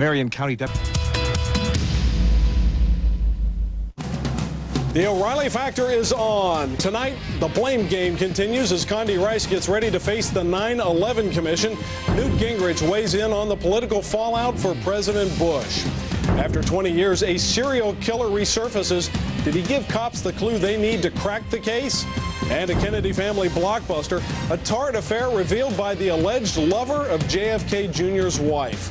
Marion County Deputy. The O'Reilly Factor is on. Tonight, the blame game continues as Condi Rice gets ready to face the 9/11 Commission. Newt Gingrich weighs in on the political fallout for President Bush. After 20 years, a serial killer resurfaces. Did he give cops the clue they need to crack the case? And a Kennedy family blockbuster, a torrid affair revealed by the alleged lover of JFK Jr.'s wife.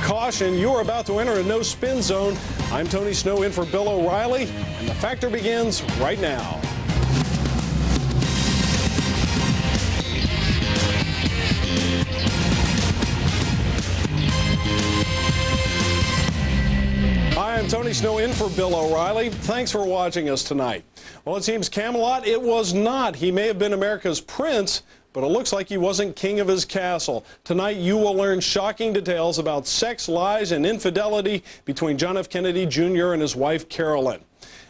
Caution, you're about to enter a no-spin zone. I'm Tony Snow in for Bill O'Reilly, and the Factor begins right now. Hi, I'm Tony Snow in for Bill O'Reilly. Thanks for watching us tonight. Well, it seems Camelot, it was not. He may have been America's prince, but it looks like he wasn't king of his castle. Tonight, you will learn shocking details about sex, lies, and infidelity between John F. Kennedy Jr. and his wife, Carolyn.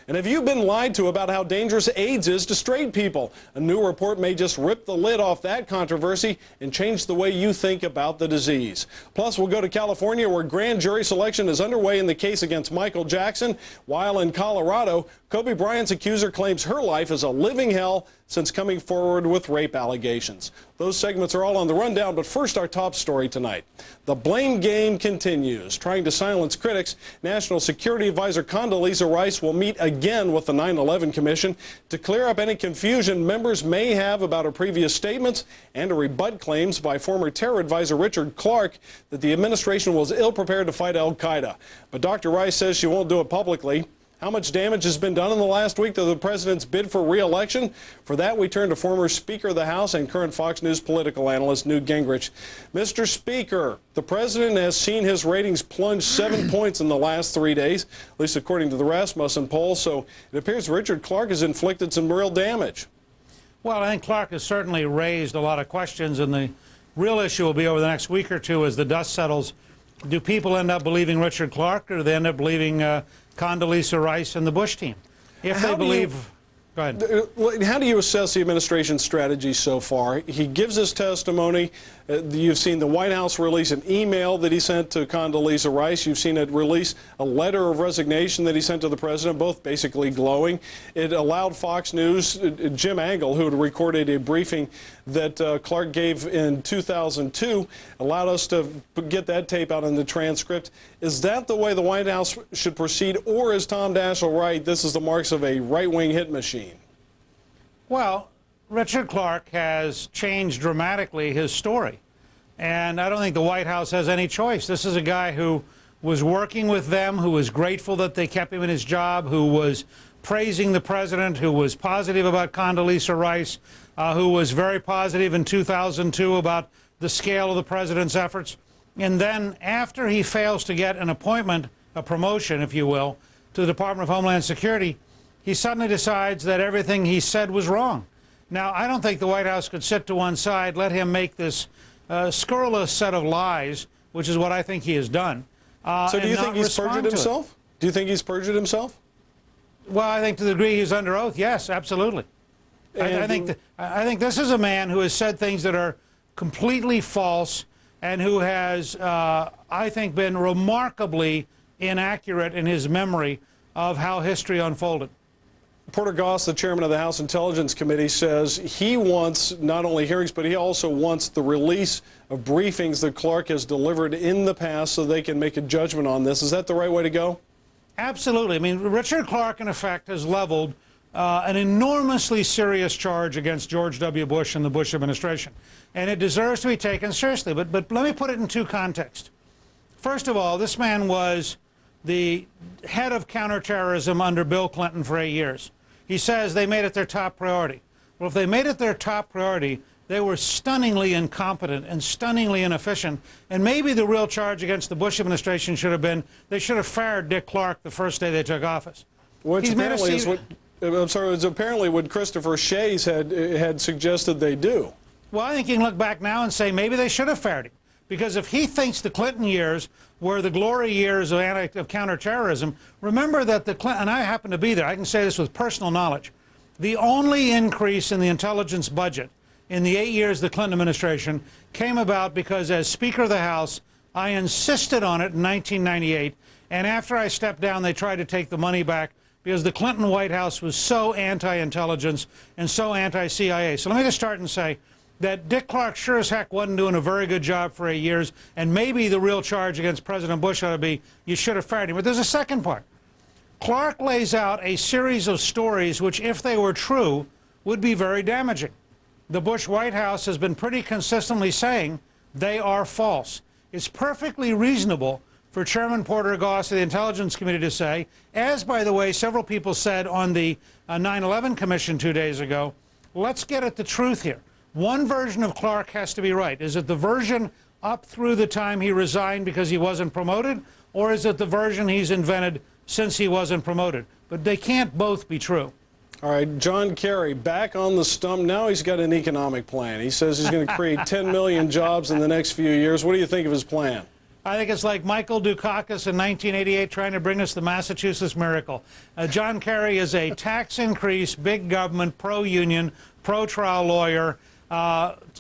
And have you been lied to about how dangerous AIDS is to straight people? A new report may just rip the lid off that controversy and change the way you think about the disease. Plus, we'll go to California, where grand jury selection is underway in the case against Michael Jackson, while in Colorado, Kobe Bryant's accuser claims her life is a living hell since coming forward with rape allegations. Those segments are all on the rundown, but first, our top story tonight. The blame game continues. Trying to silence critics, National Security Advisor Condoleezza Rice will meet again with the 9/11 Commission to clear up any confusion members may have about her previous statements and to rebut claims by former terror advisor Richard Clarke that the administration was ill-prepared to fight al-Qaeda. But Dr. Rice says she won't do it publicly. How much damage has been done in the last week to the president's bid for re-election? For that, we turn to former Speaker of the House and current Fox News political analyst Newt Gingrich. Mr. Speaker, the president has seen his ratings plunge 7 points in the last 3 days, at least according to the Rasmussen poll, so it appears Richard Clarke has inflicted some real damage. Well, I think Clarke has certainly raised a lot of questions, and the real issue will be over the next week or two as the dust settles. Do people end up believing Richard Clarke, or do they end up believing Condoleezza Rice and the Bush team? If they believe... Go ahead. How do you assess the administration's strategy so far? He gives his testimony. You've seen the White House release an email that he sent to Condoleezza Rice. You've seen it release a letter of resignation that he sent to the president, both basically glowing. It allowed Fox News, Jim Angle, who had recorded a briefing that Clarke gave in 2002, allowed us to get that tape out in the transcript. Is that the way the White House should proceed, or is Tom Daschle right? This is the marks of a right-wing hit machine. Well, Richard Clarke has changed dramatically his story, and I don't think the White House has any choice. This is a guy who was working with them, who was grateful that they kept him in his job, who was praising the president, who was positive about Condoleezza Rice, who was very positive in 2002 about the scale of the president's efforts. And then after he fails to get an appointment, a promotion, if you will, to the Department of Homeland Security, he suddenly decides that everything he said was wrong. Now, I don't think the White House could sit to one side, let him make this scurrilous set of lies, which is what I think he has done. So do you think he's perjured himself? Do you think he's perjured himself? Well, I think to the degree he's under oath, yes, absolutely. I think this is a man who has said things that are completely false and who has, I think, been remarkably inaccurate in his memory of how history unfolded. Porter Goss, the chairman of the House Intelligence Committee, says he wants not only hearings, but he also wants the release of briefings that Clarke has delivered in the past so they can make a judgment on this. Is that the right way to go? Absolutely. I mean, Richard Clarke, in effect, has leveled an enormously serious charge against George W. Bush and the Bush administration. And it deserves to be taken seriously. But let me put it in two contexts. First of all, this man was the head of counterterrorism under Bill Clinton for 8 years. He says they made it their top priority. Well, if they made it their top priority, they were stunningly incompetent and stunningly inefficient. And maybe the real charge against the Bush administration should have been they should have fired Dick Clark the first day they took office. Which apparently is what, I'm sorry, it's apparently what Christopher Shays had suggested they do. Well, I think you can look back now and say maybe they should have fired him. Because if he thinks the Clinton years were the glory years of counterterrorism, remember that the Clinton, and I happen to be there, I can say this with personal knowledge, the only increase in the intelligence budget in the 8 years of the Clinton administration came about because as Speaker of the House, I insisted on it in 1998, and after I stepped down, they tried to take the money back because the Clinton White House was so anti-intelligence and so anti-CIA. So let me just start and say that Dick Clark sure as heck wasn't doing a very good job for 8 years, and maybe the real charge against President Bush ought to be you should have fired him. But there's a second part. Clark lays out a series of stories which, if they were true, would be very damaging. The Bush White House has been pretty consistently saying they are false. It's perfectly reasonable for Chairman Porter Goss of the Intelligence Committee to say, as, by the way, several people said on the 9/11 Commission 2 days ago, let's get at the truth here. One version of Clark has to be right. Is it the version up through the time he resigned because he wasn't promoted, or is it the version he's invented since he wasn't promoted? But they can't both be true. All right, John Kerry back on the stump. Now he's got an economic plan. He says he's going to create 10 million jobs in the next few years. What do you think of his plan? I think it's like Michael Dukakis in 1988 trying to bring us the Massachusetts miracle. John Kerry is a tax increase, big government, pro-union, pro-trial lawyer,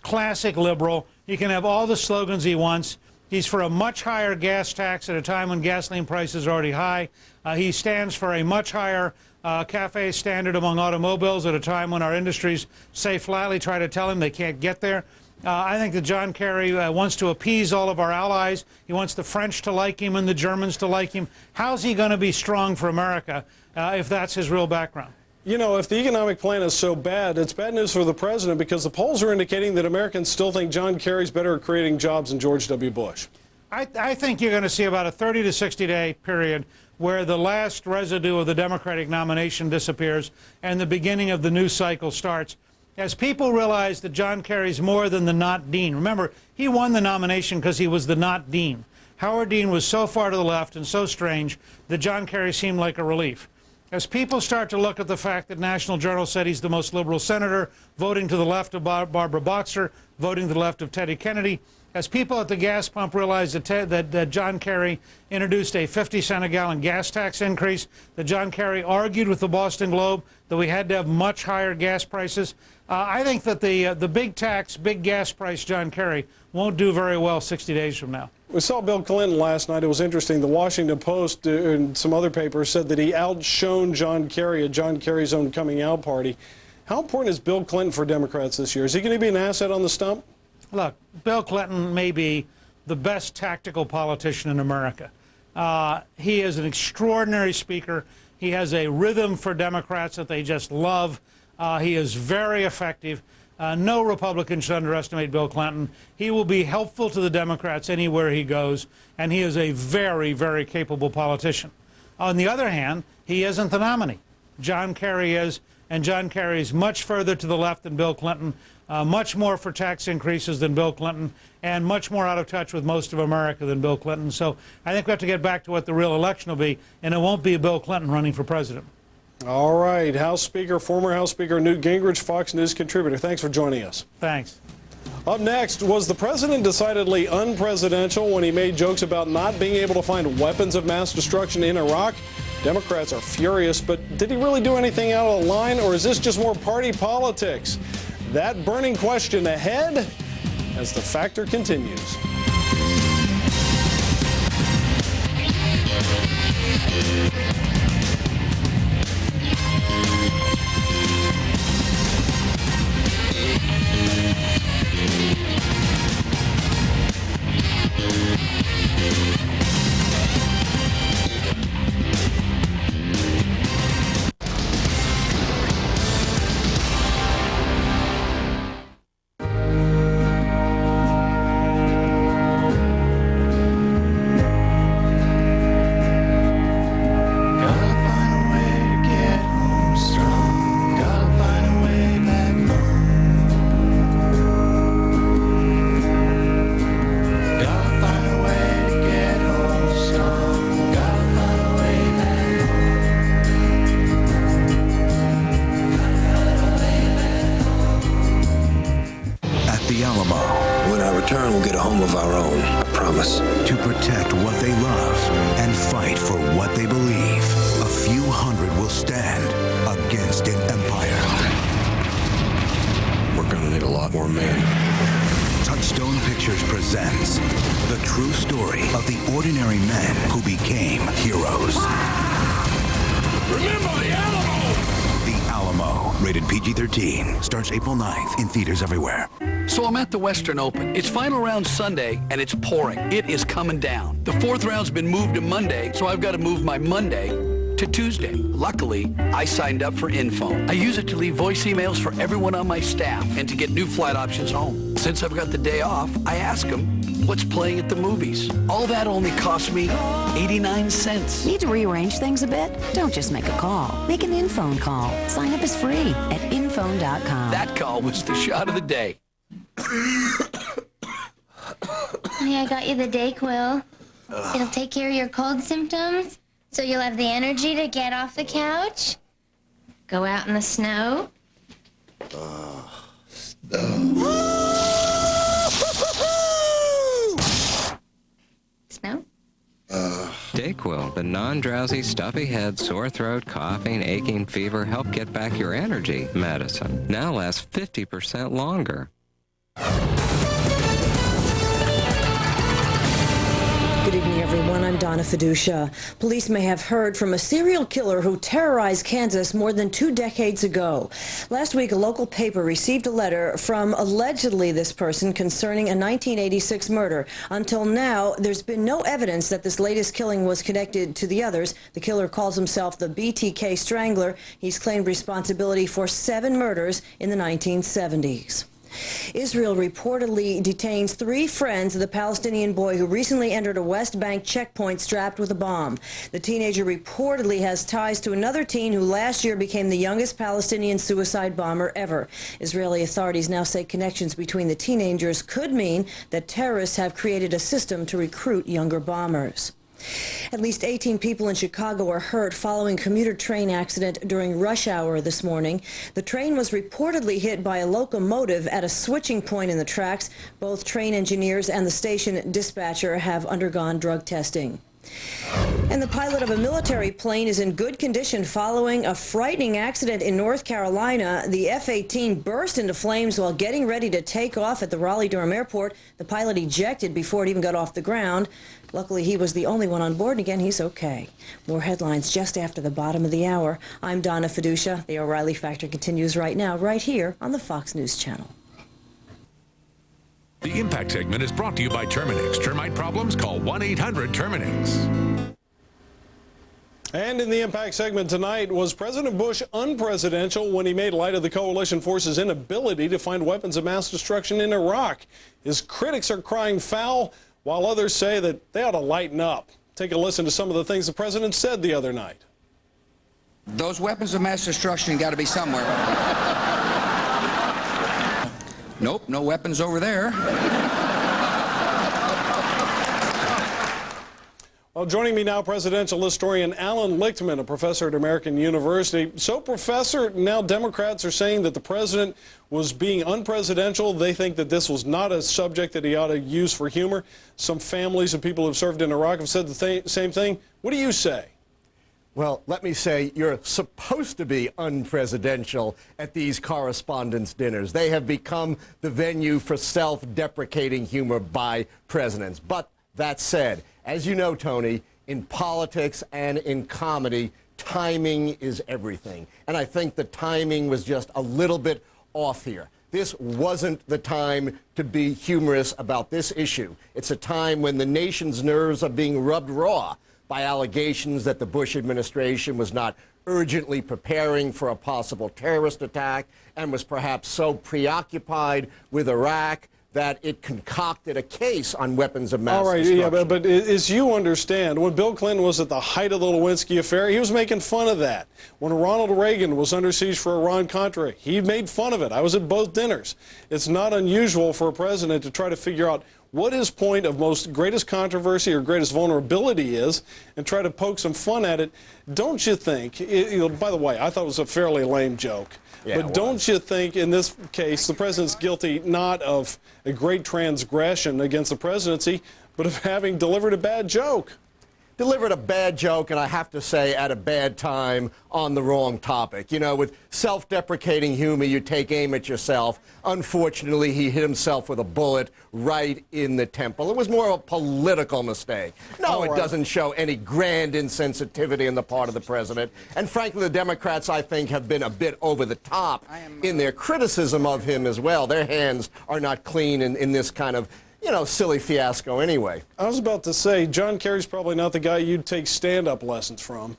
classic liberal. He can have all the slogans he wants. He's for a much higher gas tax at a time when gasoline prices are already high. He stands for a much higher CAFE standard among automobiles at a time when our industries say flatly, try to tell him they can't get there. I think that John Kerry wants to appease all of our allies. He wants the French to like him and the Germans to like him. How's he going to be strong for America if that's his real background? You know, if the economic plan is so bad, it's bad news for the president because the polls are indicating that Americans still think John Kerry's better at creating jobs than George W. Bush. I think you're going to see about a 30 to 60 day period where the last residue of the Democratic nomination disappears and the beginning of the new cycle starts. As people realize that John Kerry's more than the not Dean. Remember, he won the nomination because he was the not Dean. Howard Dean was so far to the left and so strange that John Kerry seemed like a relief. As people start to look at the fact that National Journal said he's the most liberal senator, voting to the left of Barbara Boxer, voting to the left of Teddy Kennedy, as people at the gas pump realize that John Kerry introduced a 50-cent a gallon gas tax increase, that John Kerry argued with the Boston Globe that we had to have much higher gas prices, I think that the big tax, big gas price John Kerry won't do very well 60 days from now. We saw Bill Clinton last night. It was interesting. The Washington Post and some other papers said that he outshone John Kerry at John Kerry's own coming out party. How important is Bill Clinton for Democrats this year? Is he going to be an asset on the stump? Look, Bill Clinton may be the best tactical politician in America. He is an extraordinary speaker. He has a rhythm for Democrats that they just love. He is very effective. No Republican should underestimate Bill Clinton. He will be helpful to the Democrats anywhere he goes, and he is a very, very capable politician. On the other hand, he isn't the nominee. John Kerry is, and John Kerry is much further to the left than Bill Clinton, much more for tax increases than Bill Clinton, and much more out of touch with most of America than Bill Clinton. So I think we have to get back to what the real election will be, and it won't be Bill Clinton running for president. All right. Former House Speaker Newt Gingrich, Fox News contributor. Thanks for joining us. Thanks. Up next, was the president decidedly unpresidential when he made jokes about not being able to find weapons of mass destruction in Iraq? Democrats are furious, but did he really do anything out of line, or is this just more party politics? That burning question ahead as The Factor continues. became heroes. Remember the Alamo! The Alamo, rated PG-13, starts April 9th in theaters everywhere. So I'm at the Western Open. It's final round Sunday, and it's pouring. It is coming down. The fourth round's been moved to Monday, so I've got to move my Monday to Tuesday. Luckily, I signed up for InPhone. I use it to leave voice emails for everyone on my staff and to get new flight options home. Since I've got the day off, I ask them what's playing at the movies. All that only cost me 89 cents. Need to rearrange things a bit? Don't just make a call. Make an InPhone call. Sign up is free at InPhone.com. That call was the shot of the day. Honey, I got you the Dayquil. It'll take care of your cold symptoms, so you'll have the energy to get off the couch, go out in the snow. Snow? Dayquil, the non-drowsy, stuffy head, sore throat, coughing, aching, fever, help get back your energy medicine. Now lasts 50% longer. Good evening, everyone. I'm Donna Fiducia. Police may have heard from a serial killer who terrorized Kansas more than 2 decades ago. Last week, a local paper received a letter from allegedly this person concerning a 1986 murder. Until now, there's been no evidence that this latest killing was connected to the others. The killer calls himself the BTK Strangler. He's claimed responsibility for 7 murders in the 1970s. Israel reportedly detains 3 friends of the Palestinian boy who recently entered a West Bank checkpoint strapped with a bomb. The teenager reportedly has ties to another teen who last year became the youngest Palestinian suicide bomber ever. Israeli authorities now say connections between the teenagers could mean that terrorists have created a system to recruit younger bombers. At least 18 people in Chicago are hurt following a commuter train accident during rush hour this morning. The train was reportedly hit by a locomotive at a switching point in the tracks. Both train engineers and the station dispatcher have undergone drug testing. And the pilot of a military plane is in good condition following a frightening accident in North Carolina. The F-18 burst into flames while getting ready to take off at the Raleigh-Durham airport. The pilot ejected before it even got off the ground. Luckily, he was the only one on board, and again, he's okay. More headlines just after the bottom of the hour. I'm Donna Fiducia. The O'Reilly Factor continues right now, right here on the Fox News Channel. The Impact segment is brought to you by Terminix. Termite problems? Call 1-800-TERMINIX. And in the Impact segment tonight, was President Bush unpresidential when he made light of the coalition forces' inability to find weapons of mass destruction in Iraq? His critics are crying foul, while others say that they ought to lighten up. Take a listen to some of the things the president said the other night. Those weapons of mass destruction got to be somewhere. Nope, no weapons over there. Well, joining me now, presidential historian Alan Lichtman, a professor at American University. So, Professor, now Democrats are saying that the president was being unpresidential. They think that this was not a subject that he ought to use for humor. Some families of people who have served in Iraq have said the same thing. What do you say? Well, let me say, you're supposed to be unpresidential at these correspondence dinners. They have become the venue for self-deprecating humor by presidents. But that said, as you know, Tony, in politics and in comedy, timing is everything. And I think the timing was just a little bit off here. This wasn't the time to be humorous about this issue. It's a time when the nation's nerves are being rubbed raw by allegations that the Bush administration was not urgently preparing for a possible terrorist attack and was perhaps so preoccupied with Iraq that it concocted a case on weapons of mass destruction. Yeah, but as you understand, when Bill Clinton was at the height of the Lewinsky affair, he was making fun of that. When Ronald Reagan was under siege for Iran-Contra, he made fun of it. I was at both dinners. It's not unusual for a president to try to figure out what his point of greatest controversy or greatest vulnerability is and try to poke some fun at it. Don't you think, by the way, I thought it was a fairly lame joke. Yeah, but don't you think in this case the president's guilty not of a great transgression against the presidency, but of having delivered a bad joke? delivered a bad joke, and I have to say at a bad time on the wrong topic. You know, with self-deprecating humor, you take aim at yourself. Unfortunately, he hit himself with a bullet right in the temple. It was more of a political mistake. No, it doesn't show any grand insensitivity on the part of the president. And frankly, the Democrats, I think, have been a bit over the top in their criticism of him as well. Their hands are not clean in this kind of, you know, silly fiasco anyway. I was about to say, John Kerry's probably not the guy you'd take stand-up lessons from.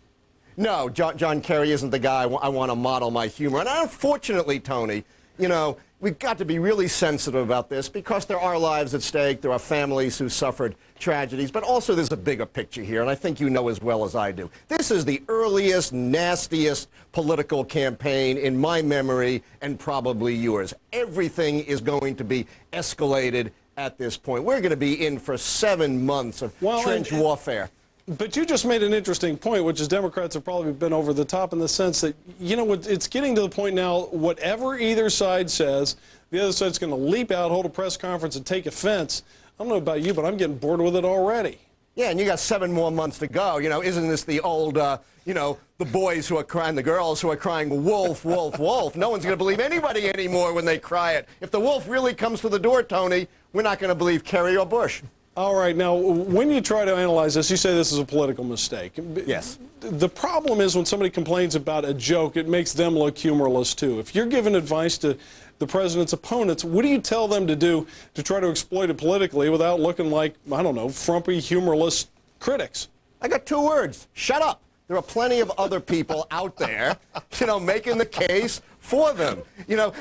No, John Kerry isn't the guy I want to model my humor. And unfortunately, Tony, you know, we've got to be really sensitive about this because there are lives at stake, there are families who suffered tragedies, but also there's a bigger picture here, and I think you know as well as I do. This is the earliest, nastiest political campaign in my memory and probably yours. Everything is going to be escalated at this point. We're going to be in for 7 months of trench warfare. But you just made an interesting point, which is Democrats have probably been over the top in the sense that, you know, it's getting to the point now, whatever either side says, the other side's going to leap out, hold a press conference, and take offense. I don't know about you, but I'm getting bored with it already. Yeah, and you got 7 more months to go. You know, isn't this the old, you know, the boys who are crying, the girls who are crying, wolf, wolf, wolf. No one's going to believe anybody anymore when they cry it. If the wolf really comes to the door, Tony, we're not going to believe Kerry or Bush. All right, now, when you try to analyze this, you say this is a political mistake. Yes. The problem is when somebody complains about a joke, it makes them look humorless, too. If you're giving advice to the president's opponents, what do you tell them to do to try to exploit it politically without looking like, I don't know, frumpy, humorless critics? I got 2 words. Shut up. There are plenty of other people out there, you know, making the case for them. You know,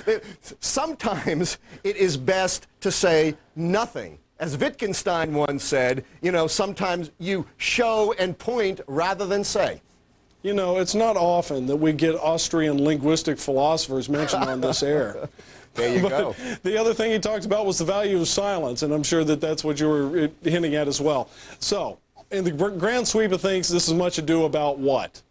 sometimes it is best to say nothing. As Wittgenstein once said, you know, sometimes you show and point rather than say. You know, it's not often that we get Austrian linguistic philosophers mentioned on this air. There you go. The other thing he talked about was the value of silence, and I'm sure that that's what you were hinting at as well. So, in the grand sweep of things, this is much ado about what?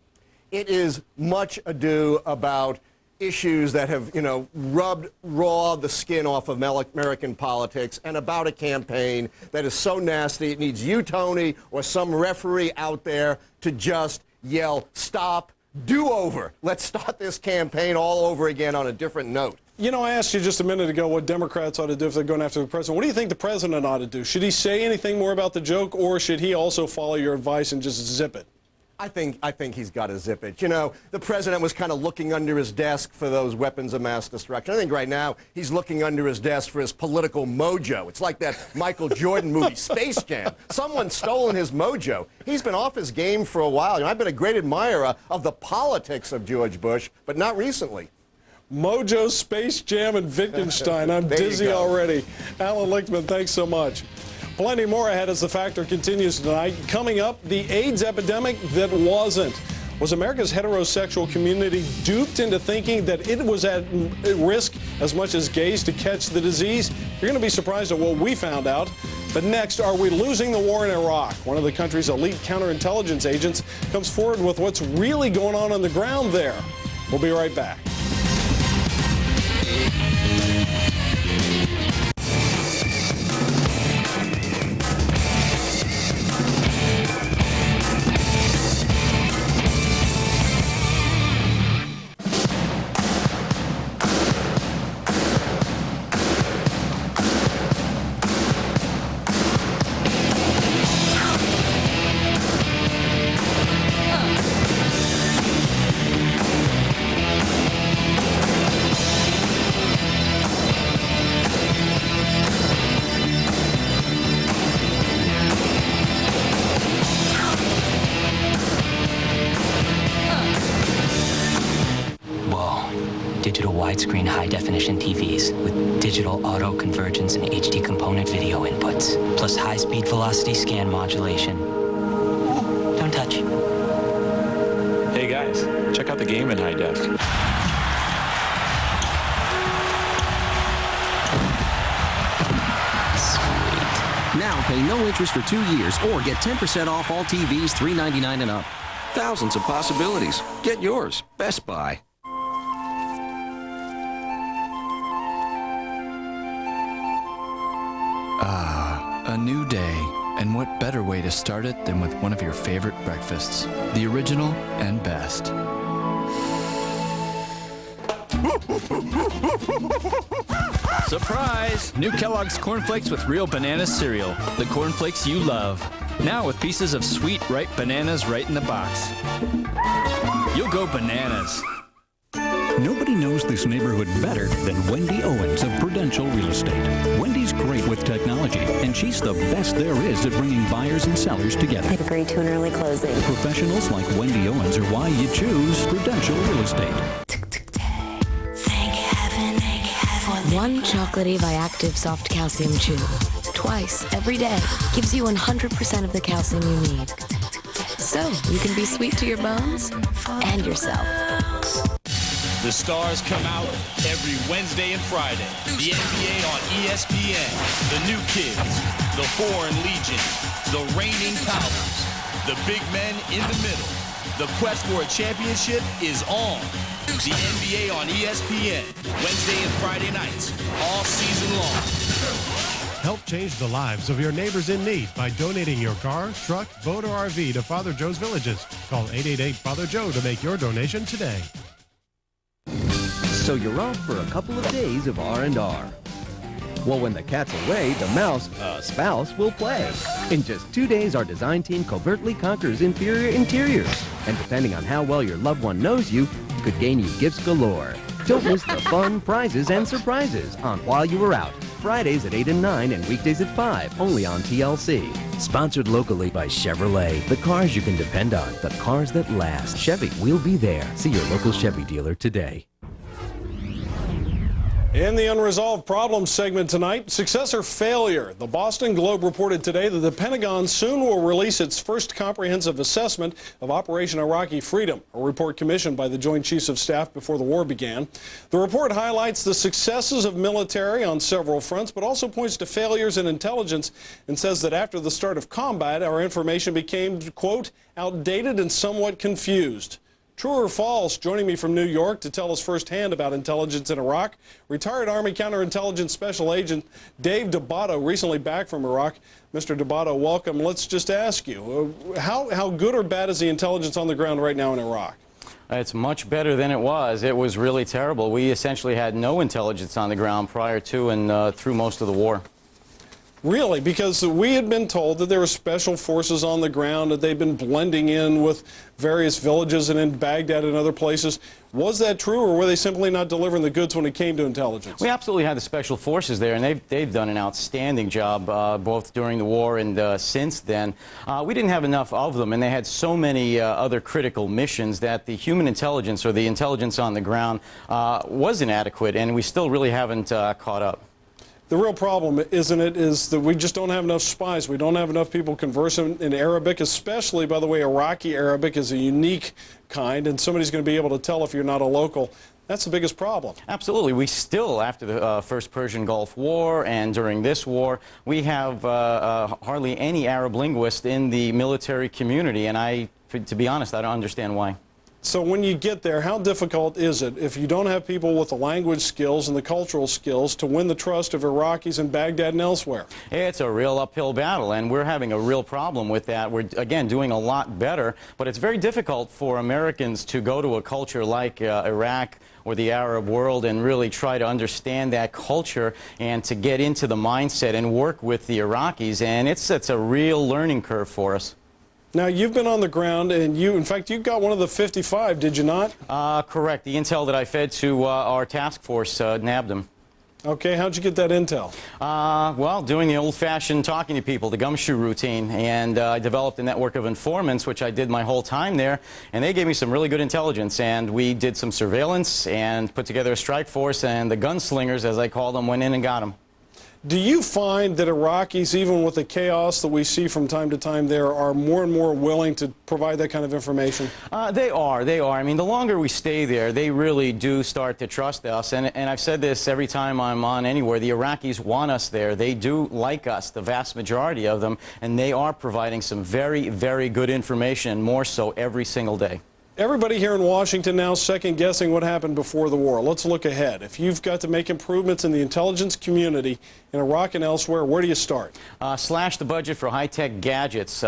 It is much ado about issues that have, you know, rubbed raw the skin off of American politics, and about a campaign that is so nasty it needs you, Tony, or some referee out there to just yell, stop, do over. Let's start this campaign all over again on a different note. You know, I asked you just a minute ago what Democrats ought to do if they're going after the president. What do you think the president ought to do? Should he say anything more about the joke, or should he also follow your advice and just zip it? I think he's got to zip it. You know, the president was kind of looking under his desk for those weapons of mass destruction. I think right now he's looking under his desk for his political mojo. It's like that Michael Jordan movie, Space Jam. Someone's stolen his mojo. He's been off his game for a while. You know, I've been a great admirer of the politics of George Bush, but not recently. Mojo, Space Jam, and Wittgenstein. I'm dizzy already. Alan Lichtman, thanks so much. Plenty more ahead as The Factor continues tonight. Coming up, the AIDS epidemic that wasn't. Was America's heterosexual community duped into thinking that it was at risk as much as gays to catch the disease? You're going to be surprised at what we found out. But next, are we losing the war in Iraq? One of the country's elite counterintelligence agents comes forward with what's really going on the ground there. We'll be right back. Digital widescreen high-definition TVs with digital auto convergence and HD component video inputs, plus high-speed velocity scan modulation. Don't touch. Hey guys, check out the game in high def. Sweet. Now pay no interest for 2 years or get 10% off all TVs $399 and up. Thousands of possibilities. Get yours. Best Buy. A new day, And what better way to start it than with one of your favorite breakfasts? The original and best. Surprise! New Kellogg's Corn Flakes with real banana cereal. The corn flakes you love. Now with pieces of sweet, ripe bananas right in the box. You'll go bananas. Nobody knows this neighborhood better than Wendy Owens of Prudential Real Estate. Wendy's great with technology, and she's the best there is at bringing buyers and sellers together. They've agreed to an early closing. Professionals like Wendy Owens are why you choose Prudential Real Estate. Thank heaven for one chocolatey Viactive soft calcium chew. Twice every day gives you 100% of the calcium you need. So you can be sweet to your bones and yourself. The stars come out every Wednesday and Friday. The NBA on ESPN, the new kids, the foreign legion, the reigning powers, the big men in the middle. The quest for a championship is on. The NBA on ESPN, Wednesday and Friday nights, all season long. Help change the lives of your neighbors in need by donating your car, truck, boat, or RV to Father Joe's Villages. Call 888-FATHER-JOE to make your donation today. So you're off for a couple of days of R&R. Well, when the cat's away, the mouse, spouse, will play. In just 2 days, our design team covertly conquers inferior interiors. And depending on how well your loved one knows you, could gain you gifts galore. Don't miss the fun, prizes, and surprises on While You Were Out. Fridays at 8 and 9 and weekdays at 5, only on TLC. Sponsored locally by Chevrolet. The cars you can depend on, the cars that last. Chevy, we'll be there. See your local Chevy dealer today. In the Unresolved Problems segment tonight, success or failure. The Boston Globe reported today that the Pentagon soon will release its first comprehensive assessment of Operation Iraqi Freedom, a report commissioned by the Joint Chiefs of Staff before the war began. The report highlights the successes of military on several fronts, but also points to failures in intelligence and says that after the start of combat, our information became, quote, outdated and somewhat confused. True or false? Joining me from New York to tell us firsthand about intelligence in Iraq, retired Army Counterintelligence Special Agent Dave Dubato, recently back from Iraq. Mr. Dubato, welcome. Let's just ask you, how good or bad is the intelligence on the ground right now in Iraq? It's much better than it was. It was really terrible. We essentially had no intelligence on the ground prior to and through most of the war. Really? Because we had been told that there were special forces on the ground, that they'd been blending in with various villages and in Baghdad and other places. Was that true, or were they simply not delivering the goods when it came to intelligence? We absolutely had the special forces there, and they've done an outstanding job both during the war and since then. We didn't have enough of them, and they had so many other critical missions that the human intelligence, or the intelligence on the ground, was inadequate, and we still really haven't caught up. The real problem, isn't it, is that we just don't have enough spies. We don't have enough people conversing in Arabic, especially, by the way, Iraqi Arabic is a unique kind, and somebody's going to be able to tell if you're not a local. That's the biggest problem. Absolutely. We still, after the first Persian Gulf War and during this war, we have hardly any Arab linguists in the military community, and to be honest, I don't understand why. So when you get there, how difficult is it if you don't have people with the language skills and the cultural skills to win the trust of Iraqis in Baghdad and elsewhere? It's a real uphill battle, and we're having a real problem with that. We're, again, doing a lot better, but it's very difficult for Americans to go to a culture like Iraq or the Arab world and really try to understand that culture and to get into the mindset and work with the Iraqis, and it's a real learning curve for us. Now, you've been on the ground, and in fact, you got one of the 55, did you not? Correct. The intel that I fed to our task force nabbed them. Okay, how'd you get that intel? Well, doing the old-fashioned talking to people, the gumshoe routine, and I developed a network of informants, which I did my whole time there, and they gave me some really good intelligence, and we did some surveillance and put together a strike force, and the gunslingers, as I call them, went in and got them. Do you find that Iraqis, even with the chaos that we see from time to time there, are more and more willing to provide that kind of information? They are. I mean, the longer we stay there, they really do start to trust us. And I've said this every time I'm on anywhere. The Iraqis want us there. They do like us, the vast majority of them, and they are providing some very, very good information, and more so every single day. Everybody here in Washington now second-guessing what happened before the war. Let's look ahead. If you've got to make improvements in the intelligence community in Iraq and elsewhere, where do you start? Slash the budget for high-tech gadgets.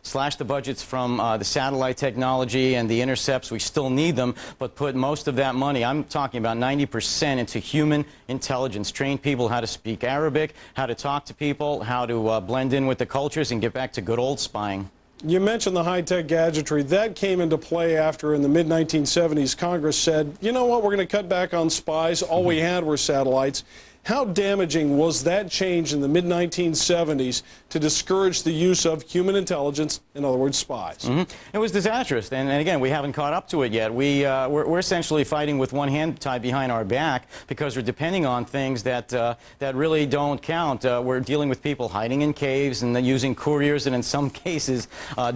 Slash the budgets from the satellite technology and the intercepts. We still need them, but put most of that money, I'm talking about 90%, into human intelligence. Train people how to speak Arabic, how to talk to people, how to blend in with the cultures, and get back to good old spying. You mentioned the high-tech gadgetry. That came into play after, in the mid-1970s, Congress said, you know what, we're going to cut back on spies. All we had were satellites. How damaging was that change in the mid-1970s to discourage the use of human intelligence, in other words, spies? It was disastrous, and again, we haven't caught up to it yet. We're essentially fighting with one hand tied behind our back because we're depending on things that really don't count. We're dealing with people hiding in caves and then using couriers and, in some cases,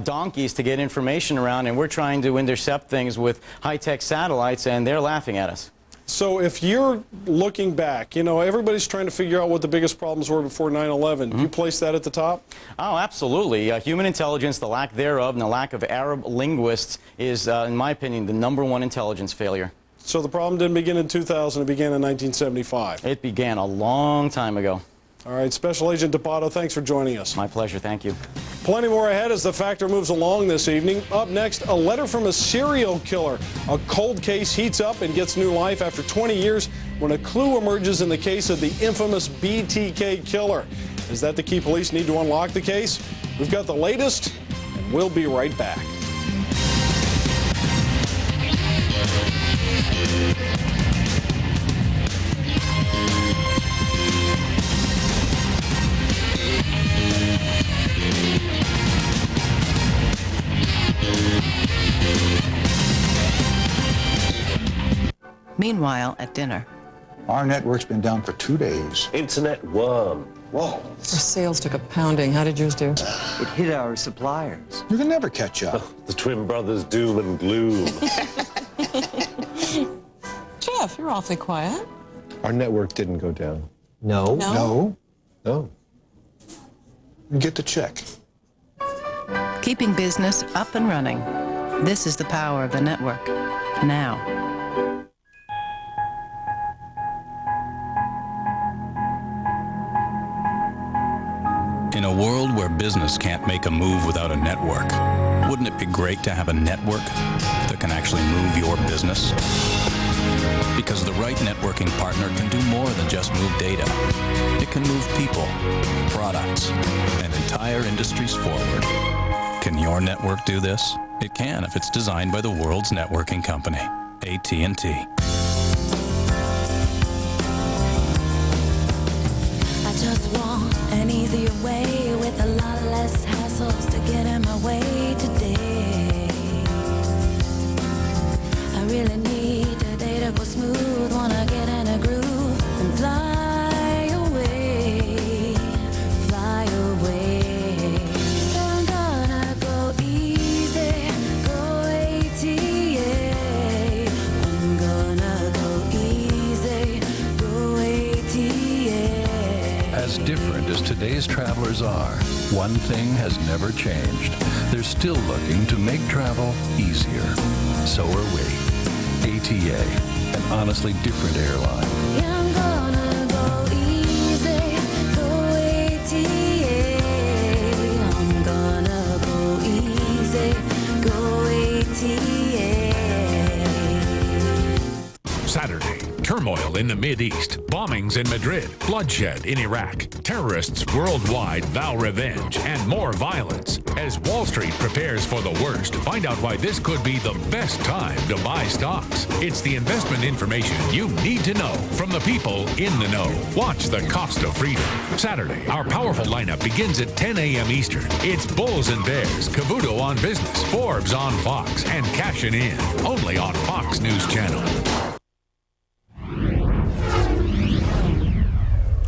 donkeys to get information around, and we're trying to intercept things with high-tech satellites, and they're laughing at us. So if you're looking back, you know, everybody's trying to figure out what the biggest problems were before 9/11. You place that at the top? Oh, absolutely. Human intelligence, the lack thereof, and the lack of Arab linguists is, in my opinion, the #1 intelligence failure. So the problem didn't begin in 2000, it began in 1975. It began a long time ago. All right, Special Agent DePato, thanks for joining us. My pleasure, thank you. Plenty more ahead as The Factor moves along this evening. Up next, a letter from a serial killer. A cold case heats up and gets new life after 20 years when a clue emerges in the case of the infamous BTK killer. Is that the key police need to unlock the case? We've got the latest, and we'll be right back. Meanwhile, at dinner. Our network's been down for 2 days. Internet worm. Whoa. Our sales took a pounding. How did yours do? It hit our suppliers. You can never catch up. The twin brothers doom and gloom. Jeff, you're awfully quiet. Our network didn't go down. No. No. No. Get the check. Keeping business up and running. This is the power of the network. Now. In a world where business can't make a move without a network, wouldn't it be great to have a network that can actually move your business? Because the right networking partner can do more than just move data. It can move people, products, and entire industries forward. Can your network do this? It can if it's designed by the world's networking company, AT&T. I just want an easier way with a lot less hassles to get in my way today. I really need a day to go smooth, wanna get in a groove and fly away, fly away. So I'm gonna go easy, go ATA. I'm gonna go easy, go ATA. As different as today's travelers are, one thing has never changed. They're still looking to make travel easier. So are we. ATA, an honestly different airline. Yeah, I'm gonna go easy, go ATA. I'm gonna go easy, go ATA. Saturday, turmoil in the Mideast, bombings in Madrid, bloodshed in Iraq, terrorists worldwide vow revenge, and more violence. As Wall Street prepares for the worst, find out why this could be the best time to buy stocks. It's the investment information you need to know from the people in the know. Watch The Cost of Freedom. Saturday, our powerful lineup begins at 10 a.m. Eastern. It's Bulls and Bears, Cavuto on Business, Forbes on Fox, and Cashin' In, only on Fox News Channel.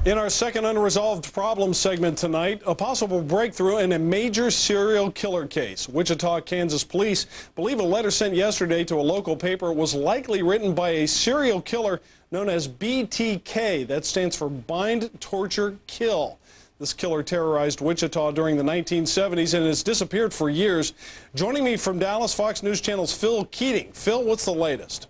In our second unresolved problem segment tonight, a possible breakthrough in a major serial killer case. Wichita, Kansas police believe a letter sent yesterday to a local paper was likely written by a serial killer known as BTK. That stands for Bind, Torture, Kill. This killer terrorized Wichita during the 1970s and has disappeared for years. Joining me from Dallas, Fox News Channel's Phil Keating. Phil, what's the latest?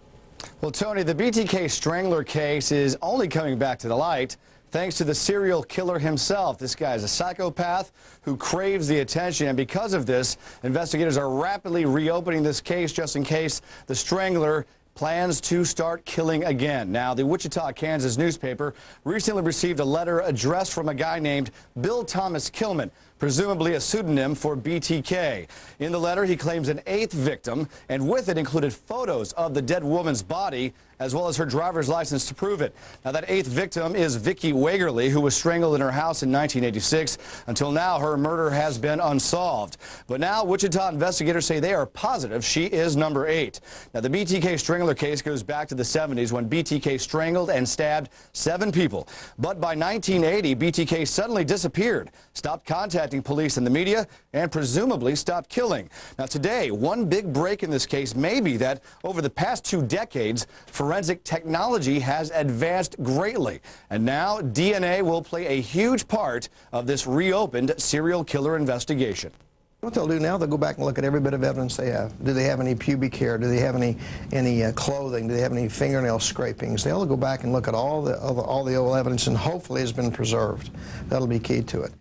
Well, Tony, the BTK Strangler case is only coming back to the light thanks to the serial killer himself. This guy is a psychopath who craves the attention, and because of this, investigators are rapidly reopening this case just in case the Strangler plans to start killing again. Now, the Wichita, Kansas newspaper recently received a letter addressed from a guy named Bill Thomas Kilman, presumably a pseudonym for BTK. In the letter, he claims an 8th victim, and with it included photos of the dead woman's body, as well as her driver's license to prove it. Now, that 8th victim is Vicki Wagerly, who was strangled in her house in 1986. Until now, her murder has been unsolved. But now, Wichita investigators say they are positive she is number 8. Now, the BTK Strangler case goes back to the 70s when BTK strangled and stabbed 7 people. But by 1980, BTK suddenly disappeared, stopped contacting police and the media, and presumably stopped killing. Now, today, one big break in this case may be that over the past 2 decades, forensic technology has advanced greatly, and now DNA will play a huge part of this reopened serial killer investigation. What they'll do now, they'll go back and look at every bit of evidence they have. Do they have any pubic hair? Do they have any clothing? Do they have any fingernail scrapings? They'll go back and look at all the old evidence, and hopefully it's been preserved. That'll be key to it.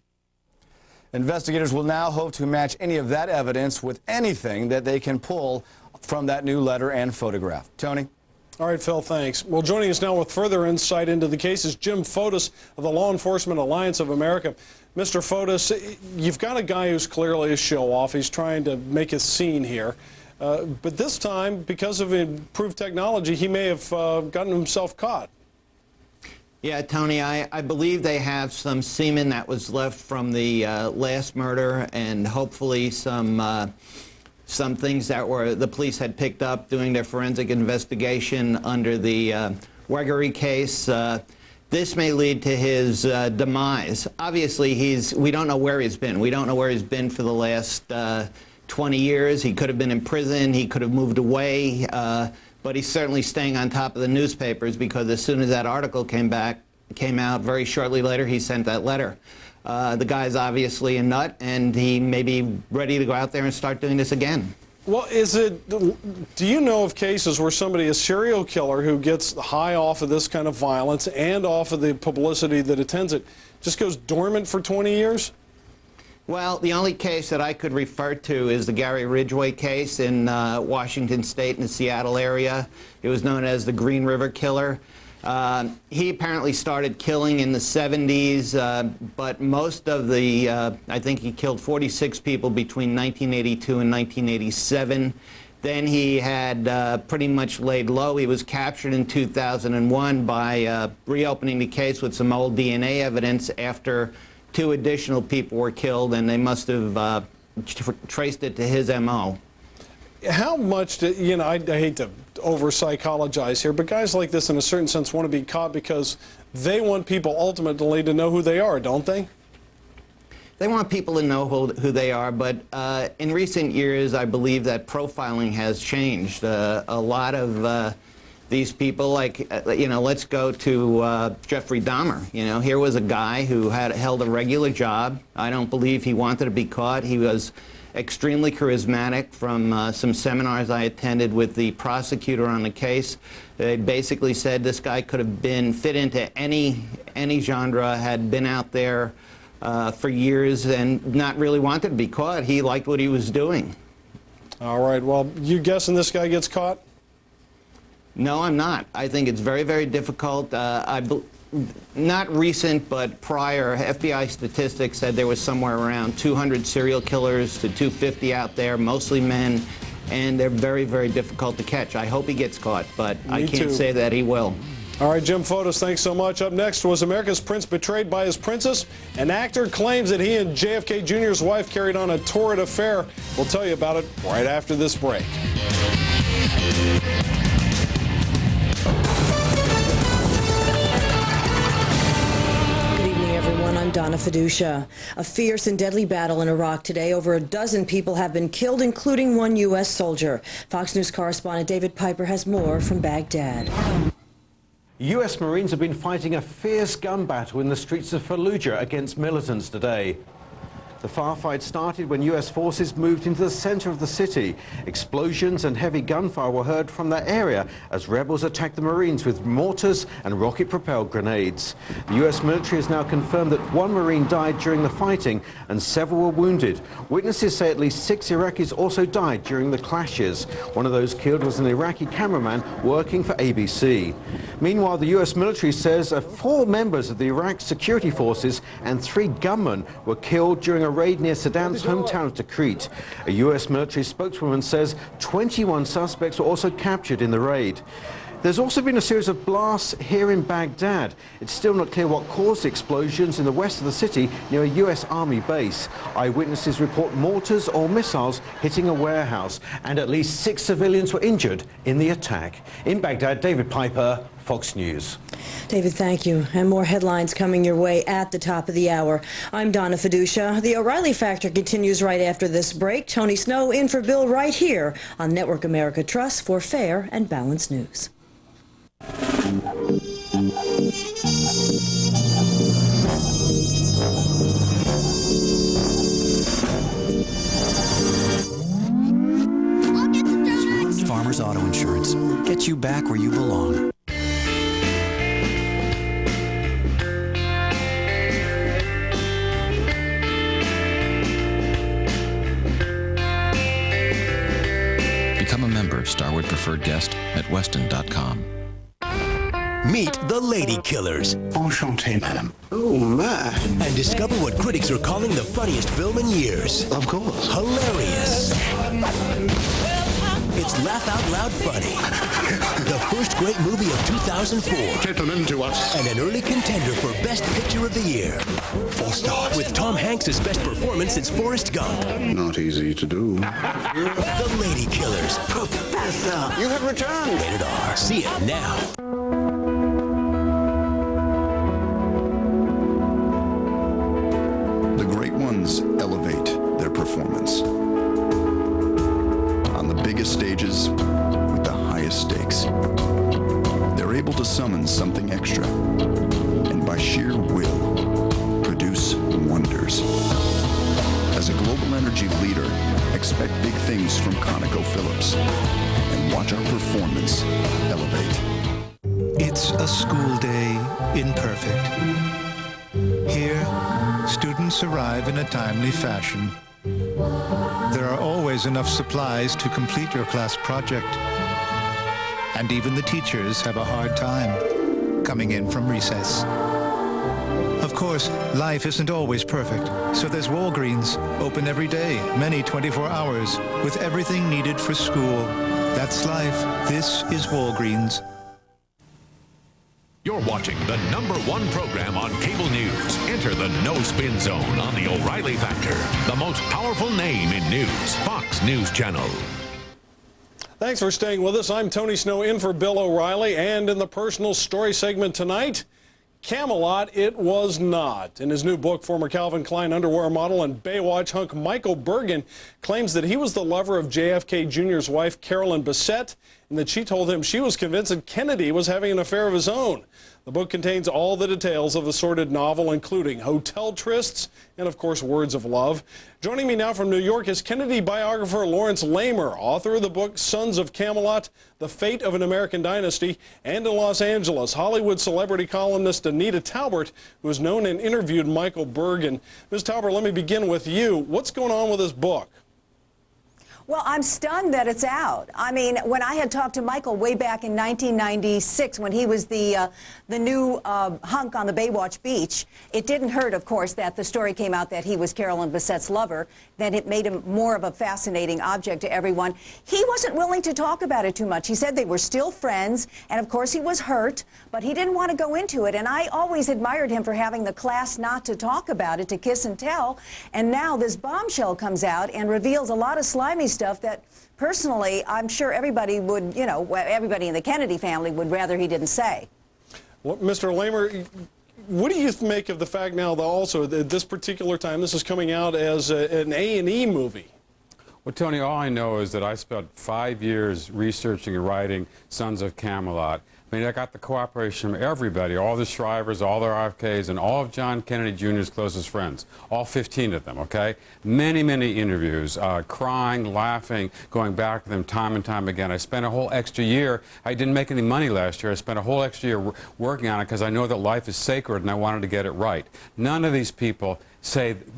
Investigators will now hope to match any of that evidence with anything that they can pull from that new letter and photograph. Tony? All right, Phil, thanks. Well, joining us now with further insight into the case is Jim Fotis of the Law Enforcement Alliance of America. Mr. Fotis, you've got a guy who's clearly a show-off. He's trying to make a scene here. But this time, because of improved technology, he may have gotten himself caught. Yeah, Tony, I believe they have some semen that was left from the last murder, and hopefully some things that the police had picked up doing their forensic investigation under the Wegery case. This may lead to his demise. Obviously, we don't know where he's been. We don't know where he's been for the last 20 years. He could have been in prison. He could have moved away. But he's certainly staying on top of the newspapers because as soon as that article came out, very shortly later, he sent that letter. The guy's obviously a nut, and he may be ready to go out there and start doing this again. Well, do you know of cases where somebody, a serial killer who gets high off of this kind of violence and off of the publicity that attends it, just goes dormant for 20 years? Well, the only case that I could refer to is the Gary Ridgway case in Washington State in the Seattle area. It was known as the Green River Killer. He apparently started killing in the 70s, but most of the, I think he killed 46 people between 1982 and 1987. Then he had pretty much laid low. He was captured in 2001 by reopening the case with some old DNA evidence after 2 additional people were killed, and they must have traced it to his M.O. How much, I hate to over-psychologize here, but guys like this in a certain sense want to be caught because they want people ultimately to know who they are, don't they? They want people to know who they are, but in recent years, I believe that profiling has changed. A lot of these people, like, let's go to Jeffrey Dahmer. Here was a guy who held a regular job. I don't believe he wanted to be caught. He was extremely charismatic. From some seminars I attended with the prosecutor on the case, they basically said this guy could have been fit into any genre, had been out there for years and not really wanted to be caught. He liked what he was doing. All right, well, you guessing this guy gets caught? No, I'm not. I think it's very, very difficult. Not recent, but prior, FBI statistics said there was somewhere around 200 serial killers to 250 out there, mostly men, and they're very, very difficult to catch. I hope he gets caught, but I can't say that he will. All right, Jim Fotis, thanks so much. Up next, was America's prince betrayed by his princess? An actor claims that he and JFK Jr.'s wife carried on a torrid affair. We'll tell you about it right after this break. I'm Donna Fiducia. A fierce and deadly battle in Iraq today. Over a dozen people have been killed, including 1 U.S. soldier. Fox News correspondent David Piper has more from Baghdad. US Marines have been fighting a fierce gun battle in the streets of Fallujah against militants today. The firefight started when US forces moved into the center of the city. Explosions and heavy gunfire were heard from that area as rebels attacked the Marines with mortars and rocket-propelled grenades. The US military has now confirmed that one Marine died during the fighting and several were wounded. Witnesses say at least 6 Iraqis also died during the clashes. One of those killed was an Iraqi cameraman working for ABC. Meanwhile, the US military says 4 members of the Iraq security forces and 3 gunmen were killed during a raid near Saddam's hometown of Tikrit. A US military spokeswoman says 21 suspects were also captured in the raid. There's also been a series of blasts here in Baghdad. It's still not clear what caused the explosions in the west of the city near a US Army base. Eyewitnesses report mortars or missiles hitting a warehouse, and at least 6 civilians were injured in the attack. In Baghdad, David Piper, Fox News. David, thank you. And more headlines coming your way at the top of the hour. I'm Donna Fiducia. The O'Reilly Factor continues right after this break. Tony Snow in for Bill right here on Network America Trust for fair and balanced news. Farmers Auto Insurance. Get you back where you belong. Become a member of Starwood Preferred Guest at Weston.com. Meet the Lady Killers. Enchanté, madame. Oh, my. And discover what critics are calling the funniest film in years. Of course. Hilarious. It's laugh out loud funny. The first great movie of 2004. Gentlemen, to us. And an early contender for Best Picture of the Year. 4 stars. With Tom Hanks' best performance since Forrest Gump. Not easy to do. The Lady Killers. Professor, you have returned. Rated R. See it now. The great ones elevate their performance. On the biggest stages, with the highest stakes. They're able to summon something extra, and by sheer will, produce wonders. As a global energy leader, expect big things from ConocoPhillips, and watch our performance elevate. It's a school day imperfect. Here, students arrive in a timely fashion. There are always enough supplies to complete your class project. And even the teachers have a hard time coming in from recess. Of course, life isn't always perfect, so there's Walgreens, open every day, many 24 hours, with everything needed for school. That's life. This is Walgreens. You're watching the #1 program on cable news. Enter the No Spin Zone on the O'Reilly Factor. The most powerful name in news. Fox News Channel. Thanks for staying with us. I'm Tony Snow in for Bill O'Reilly. And in the personal story segment tonight, Camelot, it was not. In his new book, former Calvin Klein underwear model and Baywatch hunk Michael Bergen claims that he was the lover of JFK Jr.'s wife, Carolyn Bessette, and that she told him she was convinced that Kennedy was having an affair of his own. The book contains all the details of the sordid novel, including hotel trysts and, of course, words of love. Joining me now from New York is Kennedy biographer Lawrence Lamer, author of the book Sons of Camelot, The Fate of an American Dynasty, and in Los Angeles, Hollywood celebrity columnist Anita Talbert, who has known and interviewed Michael Bergen. Ms. Talbert, let me begin with you. What's going on with this book? Well, I'm stunned that it's out. I mean, when I had talked to Michael way back in 1996, when he was the new hunk on the Baywatch Beach, it didn't hurt, of course, that the story came out that he was Carolyn Bessette's lover. Then it made him more of a fascinating object to everyone. He wasn't willing to talk about it too much. He said they were still friends, and of course he was hurt, but he didn't want to go into it. And I always admired him for having the class not to talk about it, to kiss and tell. And now this bombshell comes out and reveals a lot of slimy stuff that personally I'm sure everybody would, you know, everybody in the Kennedy family would rather he didn't say. Well, Mr. Lamer, what do you make of the fact now that also at this particular time this is coming out as an A&E movie? Well, Tony, all I know is that I spent 5 years researching and writing Sons of Camelot. I mean, I got the cooperation from everybody, all the Shrivers, all the RFKs, and all of John Kennedy Jr.'s closest friends, all 15 of them, okay? Many, many interviews, crying, laughing, going back to them time and time again. I spent a whole extra year. I didn't make any money last year. I spent a whole extra year working on it because I know that life is sacred and I wanted to get it right. None of these people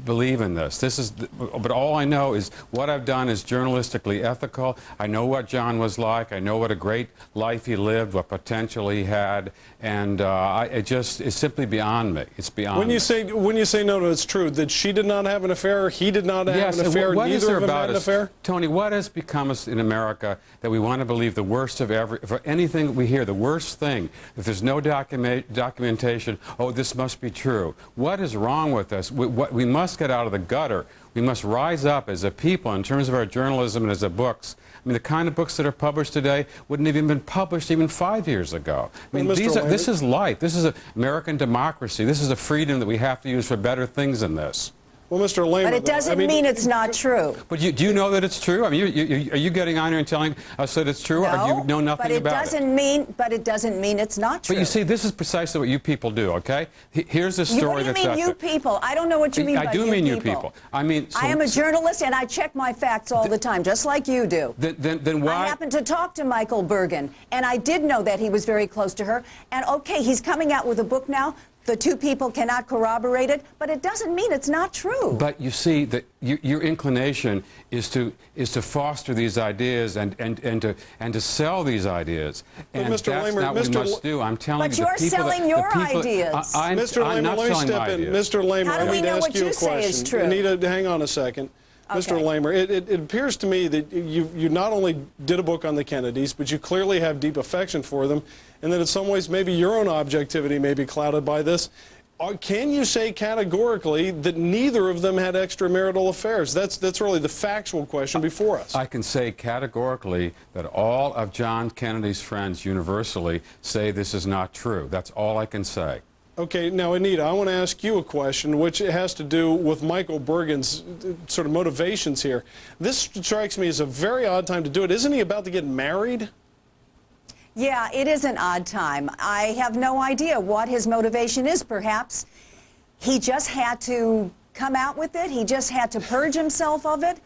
believe in this. But all I know is what I've done is journalistically ethical. I know what John was like. I know what a great life he lived, what potential he had, and it's simply beyond me. It's beyond when me. When you say no, it's true that she did not have an affair, he did not have an affair, neither of them had an affair. Tony, what has become us in America that we want to believe the worst of for anything we hear, the worst thing? If there's no documentation, oh, this must be true. What is wrong with us? We must get out of the gutter. We must rise up as a people in terms of our journalism and as a books. I mean, the kind of books that are published today wouldn't have even been published even 5 years ago. I mean, this is life. This is American democracy. This is a freedom that we have to use for better things than this. Well, Mr. Lehman, but it doesn't mean it's not true. But do you know that it's true? I mean, are you getting on here and telling us that it's true, or do you know nothing about it? But it doesn't mean it's not true. But you see, this is precisely what you people do, okay? Here's a story that's What do you mean, you people? I don't know what you mean by you people. I do mean you people. I mean... I am a journalist, and I check my facts all the time, just like you do. Then why... I happened to talk to Michael Bergen, and I did know that he was very close to her. And, okay, he's coming out with a book now. The two people cannot corroborate it, but it doesn't mean it's not true. But you see that your inclination is to foster these ideas and to sell these ideas, and that's not what we must do. I'm telling you, but you're selling your ideas. Mr. Lehman, let me step in. Mr. Lehman, how do we know what you say is true? Anita, hang on a second. Okay. Mr. Lehmer, it appears to me that you not only did a book on the Kennedys, but you clearly have deep affection for them, and that in some ways maybe your own objectivity may be clouded by this. Can you say categorically that neither of them had extramarital affairs? That's really the factual question before us. I can say categorically that all of John Kennedy's friends universally say this is not true. That's all I can say. Okay, now, Anita, I want to ask you a question which has to do with Michael Bergen's sort of motivations here. This strikes me as a very odd time to do it. Isn't he about to get married? Yeah, it is an odd time. I have no idea what his motivation is. Perhaps he just had to come out with it. He just had to purge himself of it.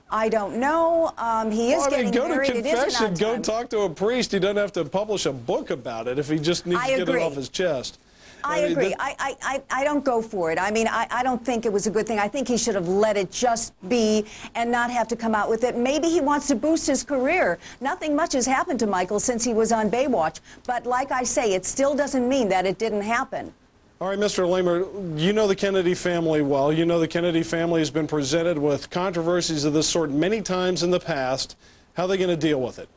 I don't know. He is getting married. Go to confession. Go talk to a priest. He doesn't have to publish a book about it if he just needs to get it off his chest. I agree. I don't go for it. I mean, I don't think it was a good thing. I think he should have let it just be and not have to come out with it. Maybe he wants to boost his career. Nothing much has happened to Michael since he was on Baywatch. But like I say, it still doesn't mean that it didn't happen. All right, Mr. Lehmer, you know the Kennedy family well. You know the Kennedy family has been presented with controversies of this sort many times in the past. How are they going to deal with it?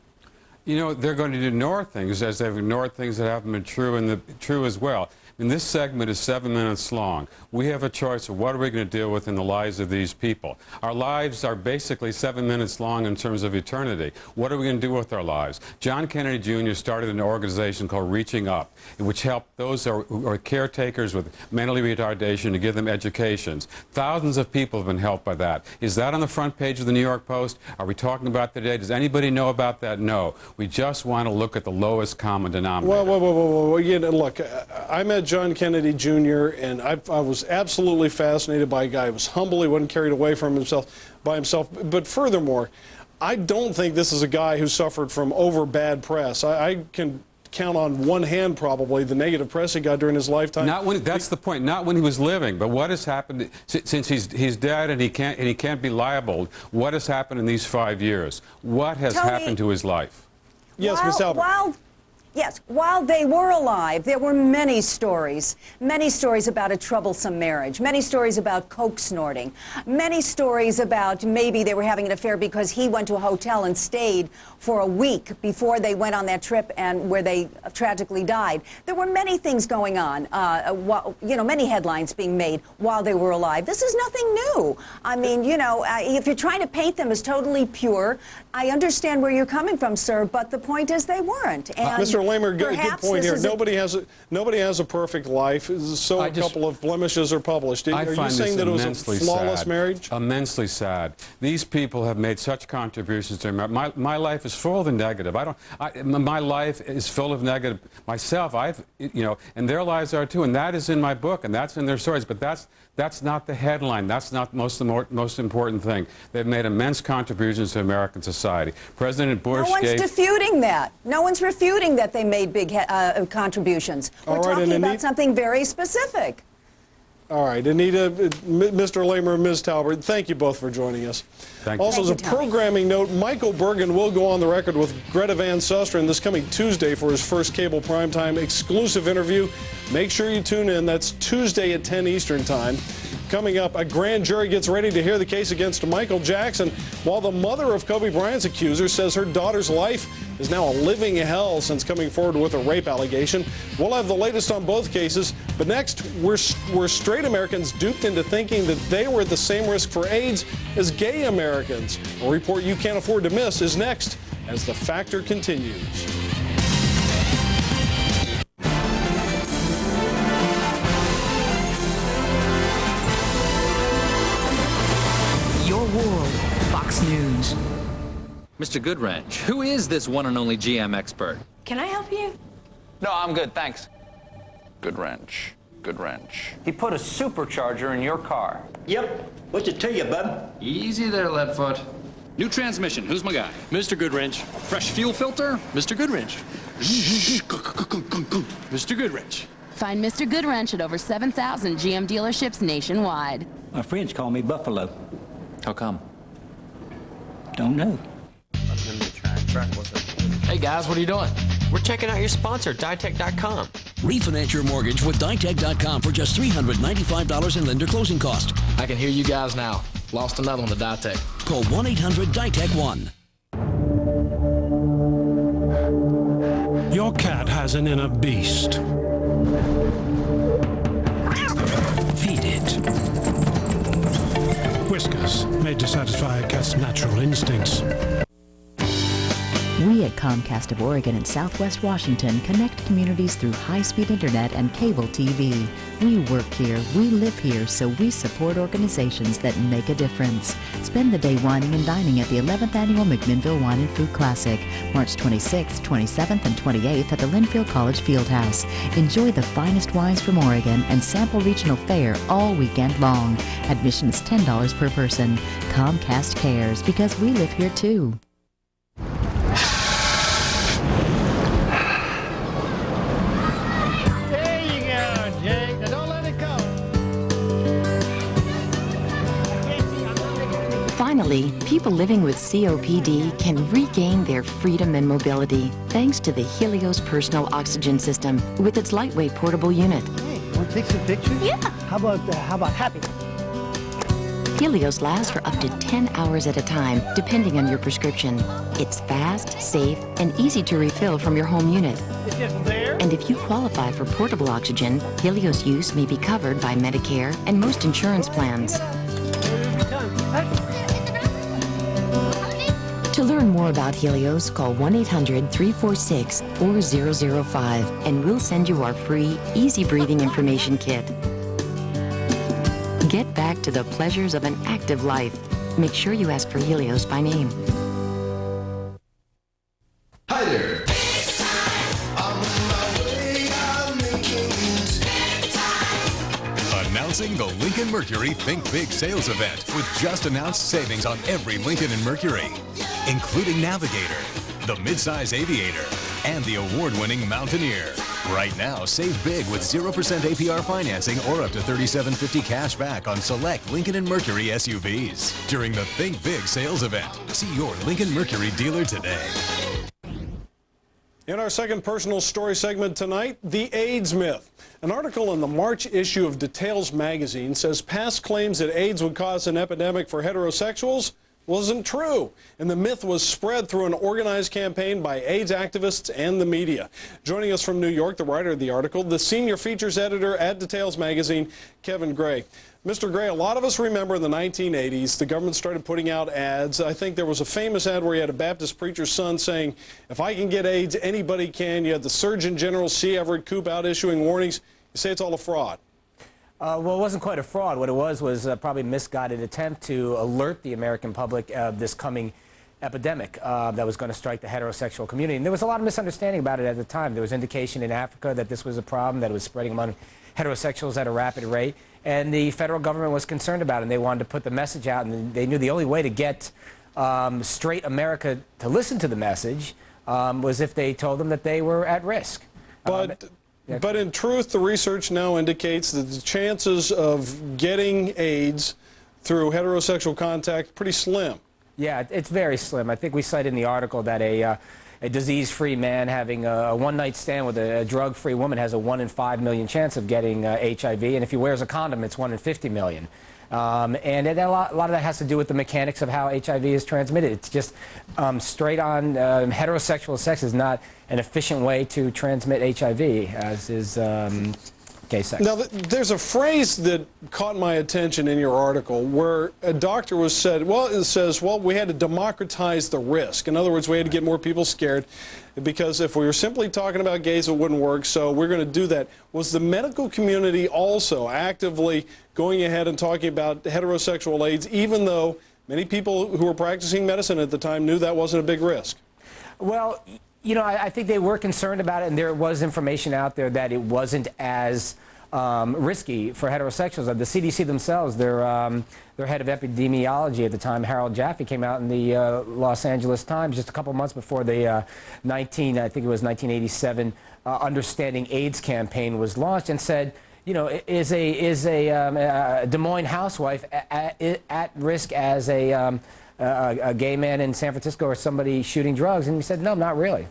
You know, they're going to ignore things as they've ignored things that haven't been true and true as well. And this segment is 7 minutes long. We have a choice of what are we going to deal with in the lives of these people. Our lives are basically 7 minutes long in terms of eternity. What are we going to do with our lives? John Kennedy Jr. started an organization called Reaching Up, which helped those who are caretakers with mental retardation to give them educations. Thousands of people have been helped by that. Is that on the front page of the New York Post? Are we talking about today? Does anybody know about that? No. We just want to look at the lowest common denominator. Whoa. You know, look, I met John Kennedy Jr., and I was absolutely fascinated by a guy who was humble. He wasn't carried away from himself by himself. But furthermore, I don't think this is a guy who suffered from over bad press. I can count on one hand probably the negative press he got during his lifetime. That's the point. Not when he was living, but what has happened since he's dead and he can't be liable. What has happened in these 5 years? What has happened to his life? Yes, Ms. Albert. Yes, while they were alive, there were many stories about a troublesome marriage, many stories about coke snorting, many stories about maybe they were having an affair because he went to a hotel and stayed for a week before they went on that trip and where they tragically died. There were many things going on, many headlines being made while they were alive. This is nothing new. I mean, if you're trying to paint them as totally pure, I understand where you're coming from, sir, but the point is they weren't. And Mr. Lehmer, good Perhaps point this here. is Nobody has a perfect life. So a couple of blemishes are published. I Are you find saying this that it was a immensely flawless sad. marriage? Immensely sad. These people have made such contributions to America. My life is full of the negative. My life is full of negative. Myself, and their lives are too. And that is in my book, and that's in their stories. But that's not the headline. That's not the most important thing. They've made immense contributions to American society. President Bush No one's disputing that. No one's refuting that they made big contributions. We're talking about something very specific. All right, Anita, Mr. Lehmer, Ms. Talbert, thank you both for joining us. Thank you. Also, as a programming note, Michael Bergen will go on the record with Greta Van Susteren this coming Tuesday for his first cable primetime exclusive interview. Make sure you tune in. That's Tuesday at 10 Eastern Time. Coming up, a grand jury gets ready to hear the case against Michael Jackson, while the mother of Kobe Bryant's accuser says her daughter's life is now a living hell since coming forward with a rape allegation. We'll have the latest on both cases, but next, were straight Americans duped into thinking that they were at the same risk for AIDS as gay Americans? A report you can't afford to miss is next as The Factor continues. Your world, Fox News. Mr. Goodwrench, who is this one and only GM expert? Can I help you? No, I'm good, thanks. Goodwrench. He put a supercharger in your car. Yep. What's it to you, bub? Easy there, Leadfoot. New transmission, who's my guy? Mr. Goodwrench. Fresh fuel filter? Mr. Goodwrench. Mr. Goodwrench. Find Mr. Goodwrench at over 7,000 GM dealerships nationwide. My friends call me Buffalo. How come? Don't know. Hey guys, what are you doing? We're checking out your sponsor, Ditech.com. Refinance your mortgage with Ditech.com for just $395 in lender closing costs. I can hear you guys now. Lost another one to Ditech. Call 1-800-DITECH-1. Your cat has an inner beast. Feed it. Whiskers, made to satisfy a cat's natural instincts. We at Comcast of Oregon and Southwest Washington connect communities through high-speed internet and cable TV. We work here, we live here, so we support organizations that make a difference. Spend the day wining and dining at the 11th Annual McMinnville Wine and Food Classic, March 26th, 27th, and 28th at the Linfield College Fieldhouse. Enjoy the finest wines from Oregon and sample regional fare all weekend long. Admission is $10 per person. Comcast cares because we live here too. Finally, people living with COPD can regain their freedom and mobility thanks to the Helios Personal Oxygen System with its lightweight portable unit. Hey, want to take some pictures? Yeah. How about happy? Helios lasts for up to 10 hours at a time, depending on your prescription. It's fast, safe, and easy to refill from your home unit. It's just there. And if you qualify for portable oxygen, Helios use may be covered by Medicare and most insurance plans. To learn more about Helios, call 1-800-346-4005 and we'll send you our free Easy Breathing Information Kit. Get back to the pleasures of an active life. Make sure you ask for Helios by name. Hi there. Announcing the Lincoln Mercury Think Big sales event with just announced savings on every Lincoln and Mercury, including Navigator, the midsize Aviator, and the award-winning Mountaineer. Right now, save big with 0% APR financing or up to $37.50 cash back on select Lincoln and Mercury SUVs during the Think Big sales event. See your Lincoln Mercury dealer today. In our second personal story segment tonight, the AIDS myth. An article in the March issue of Details magazine says past claims that AIDS would cause an epidemic for heterosexuals wasn't true, and the myth was spread through an organized campaign by AIDS activists and the media. Joining us from New York, the writer of the article, the senior features editor at Details magazine, Kevin Gray. Mr. Gray, a lot of us remember in the 1980s, the government started putting out ads. I think there was a famous ad where you had a Baptist preacher's son saying, if I can get AIDS, anybody can. You had the Surgeon General C. Everett Koop out issuing warnings. You say it's all a fraud. Well, it wasn't quite a fraud. What it was probably a misguided attempt to alert the American public of this coming epidemic that was going to strike the heterosexual community. And there was a lot of misunderstanding about it at the time. There was indication in Africa that this was a problem, that it was spreading among heterosexuals at a rapid rate. And the federal government was concerned about it, and they wanted to put the message out. And they knew the only way to get straight America to listen to the message was if they told them that they were at risk. But in truth, the research now indicates that the chances of getting AIDS through heterosexual contact pretty slim. Yeah, it's very slim. I think we cite in the article that a disease-free man having a one-night stand with a drug-free woman has a 1 in 5 million chance of getting HIV, and if he wears a condom, it's 1 in 50 million. And a lot of that has to do with the mechanics of how HIV is transmitted. It's just straight-on heterosexual sex is not an efficient way to transmit HIV, as is gay sex. Now, there's a phrase that caught my attention in your article where a doctor it says, well, we had to democratize the risk. In other words, we had to get more people scared because if we were simply talking about gays, it wouldn't work, so we're going to do that. Was the medical community also actively going ahead and talking about heterosexual AIDS, even though many people who were practicing medicine at the time knew that wasn't a big risk? Well, you know, I think they were concerned about it, and there was information out there that it wasn't as risky for heterosexuals. The CDC themselves, their head of epidemiology at the time, Harold Jaffe, came out in the Los Angeles Times just a couple months before the 1987 Understanding AIDS campaign was launched, and said, you know, is a Des Moines housewife at risk as a gay man in San Francisco or somebody shooting drugs? And he said, no, not really.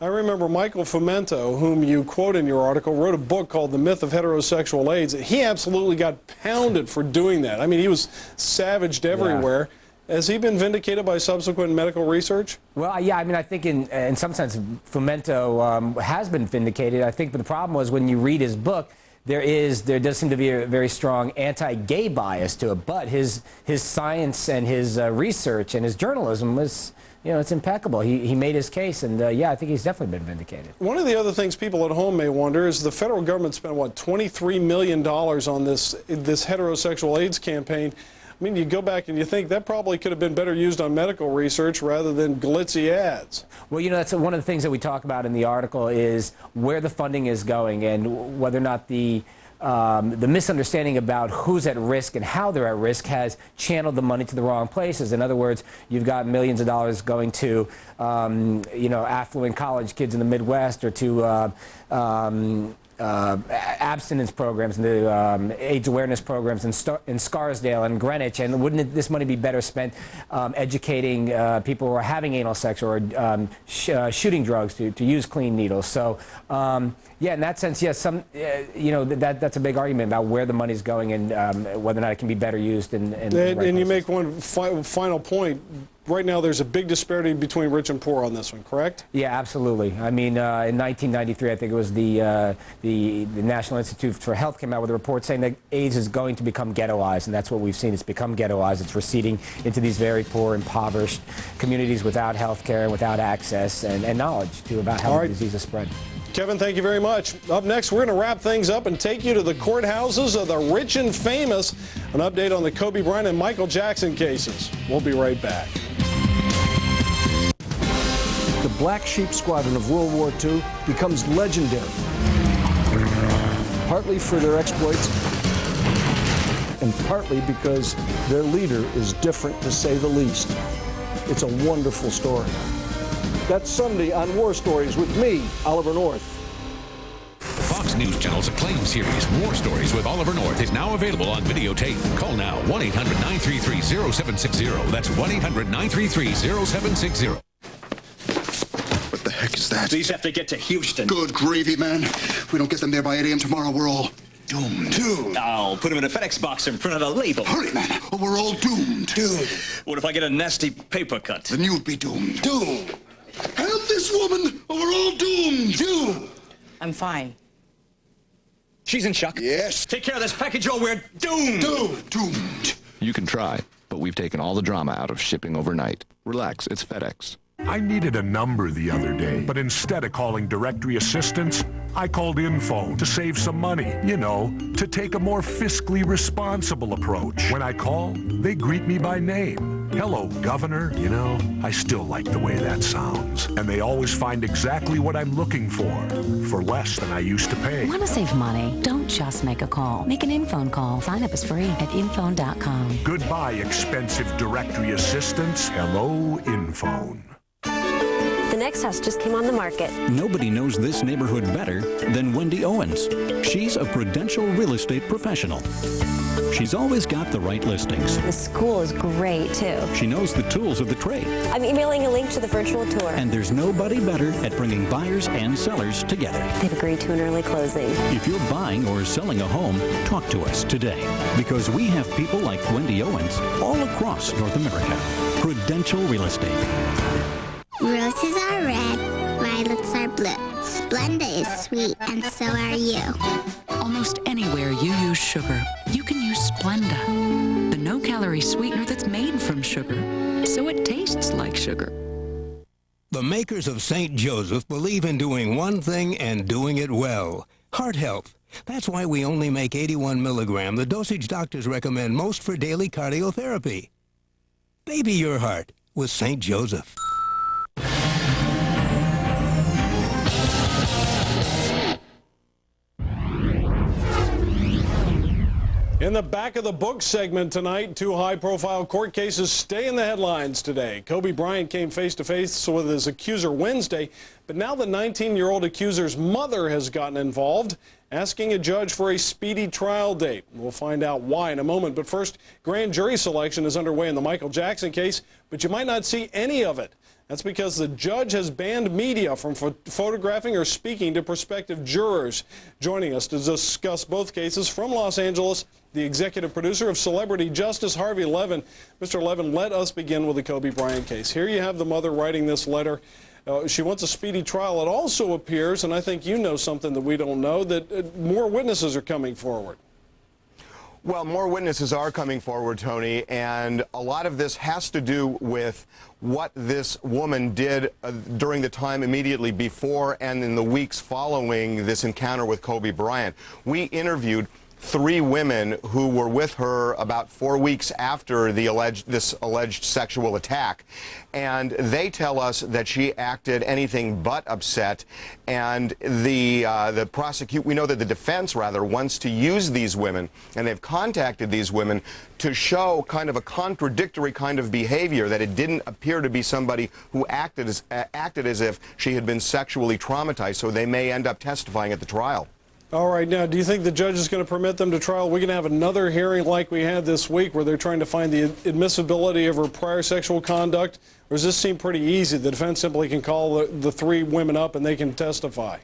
I remember Michael Fumento, whom you quote in your article, wrote a book called The Myth of Heterosexual AIDS. He absolutely got pounded for doing that. I mean, he was savaged everywhere. Yeah. Has he been vindicated by subsequent medical research? Well, yeah, I mean, I think in some sense Fumento has been vindicated. I think the problem was when you read his book, there does seem to be a very strong anti-gay bias to it, but his science and his research and his journalism was, you know, it's impeccable. He made his case, and yeah, I think he's definitely been vindicated. One of the other things people at home may wonder is the federal government spent, what, $23 million on this heterosexual AIDS campaign. I mean, you go back and you think that probably could have been better used on medical research rather than glitzy ads. Well, you know, that's one of the things that we talk about in the article is where the funding is going and whether or not the misunderstanding about who's at risk and how they're at risk has channeled the money to the wrong places. In other words, you've got millions of dollars going to, you know, affluent college kids in the Midwest or to abstinence programs and the AIDS awareness programs in Scarsdale and Greenwich, and wouldn't this money be better spent educating people who are having anal sex or shooting drugs to use clean needles? So yeah, in that sense, yes, you know, that's a big argument about where the money's going and whether or not it can be better used in the right places. And you make one final point. Right now, there's a big disparity between rich and poor on this one, correct? Yeah, absolutely. I mean, in 1993, I think it was the National Institute for Health came out with a report saying that AIDS is going to become ghettoized, and that's what we've seen. It's become ghettoized. It's receding into these very poor, impoverished communities without health care and without access and knowledge about how the disease is spread. Kevin, thank you very much. Up next, we're going to wrap things up and take you to the courthouses of the rich and famous. An update on the Kobe Bryant and Michael Jackson cases. We'll be right back. The Black Sheep Squadron of World War II becomes legendary, partly for their exploits and partly because their leader is different, to say the least. It's a wonderful story. That's Sunday on War Stories with me, Oliver North. Fox News Channel's acclaimed series, War Stories with Oliver North, is now available on videotape. Call now, 1-800-933-0760. That's 1-800-933-0760. What the heck is that? These have to get to Houston. Good gravy, man. If we don't get them there by 8 a.m. tomorrow, we're all Doomed. Doomed. I'll put him in a FedEx box and print out a label. Hurry, man, or we're all doomed. Doomed. What if I get a nasty paper cut? Then you'll be doomed. Doomed. Help this woman, or we're all doomed. Doomed. I'm fine. She's in shock. Yes. Take care of this package or we're doomed. Doomed. Doomed. You can try, but we've taken all the drama out of shipping overnight. Relax, it's FedEx. I needed a number the other day, but instead of calling directory assistance, I called Infone to save some money. You know, to take a more fiscally responsible approach. When I call, they greet me by name. Hello, Governor. You know, I still like the way that sounds. And they always find exactly what I'm looking for less than I used to pay. Want to save money? Don't just make a call. Make an Infone call. Sign up is free at infone.com. Goodbye, expensive directory assistance. Hello, Infone. The next house just came on the market. Nobody knows this neighborhood better than Wendy Owens. She's a Prudential real estate professional. She's always got the right listings. The school is great, too. She knows the tools of the trade. I'm emailing a link to the virtual tour. And there's nobody better at bringing buyers and sellers together. They've agreed to an early closing. If you're buying or selling a home, talk to us today. Because we have people like Wendy Owens all across North America. Prudential Real Estate. Roses are red, violets are blue. Splenda is sweet, and so are you. Almost anywhere you use sugar, you can use Splenda, the no-calorie sweetener that's made from sugar, so it tastes like sugar. The makers of St. Joseph believe in doing one thing and doing it well. Heart health. That's why we only make 81 milligram, the dosage doctors recommend most for daily cardiotherapy. Baby your heart with St. Joseph. In the back of the book segment tonight, two high-profile court cases stay in the headlines today. Kobe Bryant came face-to-face with his accuser Wednesday, but now the 19-year-old accuser's mother has gotten involved, asking a judge for a speedy trial date. We'll find out why in a moment, but first, grand jury selection is underway in the Michael Jackson case, but you might not see any of it. That's because the judge has banned media from photographing or speaking to prospective jurors. Joining us to discuss both cases from Los Angeles, the executive producer of Celebrity Justice, Harvey Levin. Mr. Levin, let us begin with the Kobe Bryant case. Here you have the mother writing this letter. She wants a speedy trial. It also appears, and I think you know something that we don't know, that more witnesses are coming forward. Well, more witnesses are coming forward, Tony, and a lot of this has to do with what this woman did during the time immediately before and in the weeks following this encounter with Kobe Bryant. We interviewed 3 women who were with her about 4 weeks after this alleged sexual attack, and they tell us that she acted anything but upset. And we know that the defense rather wants to use these women, and they've contacted these women to show kind of a contradictory kind of behavior, that it didn't appear to be somebody who acted as if she had been sexually traumatized. So they may end up testifying at the trial. All right, now, do you think the judge is going to permit them to trial? We're going to have another hearing like we had this week where they're trying to find the admissibility of her prior sexual conduct? Or does this seem pretty easy? The defense simply can call the 3 women up and they can testify.